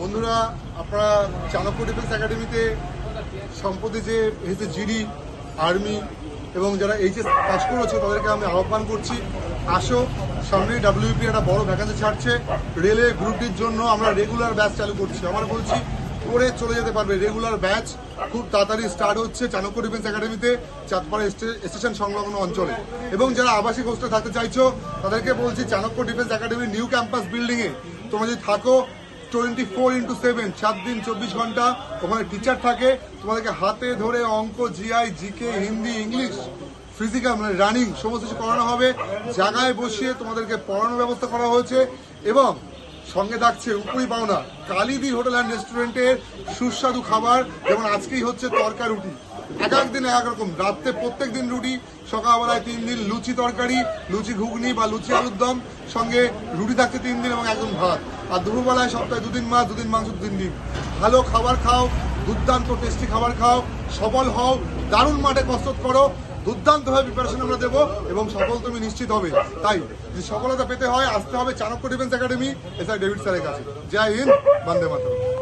বন্ধুরা, আপনারা চাণক্য ডিফেন্স একাডেমিতে সম্প্রতি যে এসেছে জিডি, আর্মি এবং যারা এইচএস পাস করেছে তাদেরকে আমি আহ্বান করছি, আসো। সামনেই ডাব্লিউপি একটা বড় ভ্যাকান্সি ছাড়ছে। রেলওয়ে গ্রুপ ডির জন্য আমরা রেগুলার ব্যাচ চালু করছি। আমরা বলছি করে চলে যেতে পারবে। রেগুলার ব্যাচ খুব তাড়াতাড়ি স্টার্ট হচ্ছে চাণক্য ডিফেন্স একাডেমিতে, চাঁদপাড়া স্টেশন সংলগ্ন অঞ্চলে। এবং যারা আবাসিক হোস্টেলে থাকতে চাইছো তাদেরকে বলছি, চাণক্য ডিফেন্স একাডেমির নিউ ক্যাম্পাস বিল্ডিংয়ে তোমরা যদি থাকো 24x7 7 দিন 24 ঘন্টা ওখানে টিচার থাকে। তোমাদেরকে হাতে ধরে অঙ্ক, GI, GK, Hindi, English, physical মানে রানিং সমস্ত কিছু করানো হবে। জায়গায় বসিয়ে তোমাদেরকে পড়ানোর ব্যবস্থা করা হয়েছে এবং সঙ্গে থাকছে উপরি পাওনা কালীদি হোটেল অ্যান্ড রেস্টুরেন্টের সুস্বাদু খাবার। যেমন আজকেই হচ্ছে তরকা রুটি, এক এক দিন এক এক রকম। রাত্রে প্রত্যেক দিন রুটি, সকালবেলায় 3 দিন লুচি তরকারি, লুচি ঘুগনি বা লুচি আলুর দম, সঙ্গে রুটি থাকছে 3 দিন এবং একদম ভাত। আর দুপুরবেলায় সপ্তাহে 2 দিন মাছ, 2 দিন মাংস, 2 দিন ডিম। ভালো খাবার খাও, দুর্দান্ত টেস্টি খাবার খাও, সফল হও, দারুণ মাঠে কসরত করো, দুর্দান্তভাবে প্রিপারেশন আমরা দেবো এবং সফল তুমি নিশ্চিত হবে। তাই যদি সফলতা পেতে হয় আসতে হবে Chanakya defence academy, SI David স্যারের কাছে। জয় হিন্দ, বন্দে মাতরম।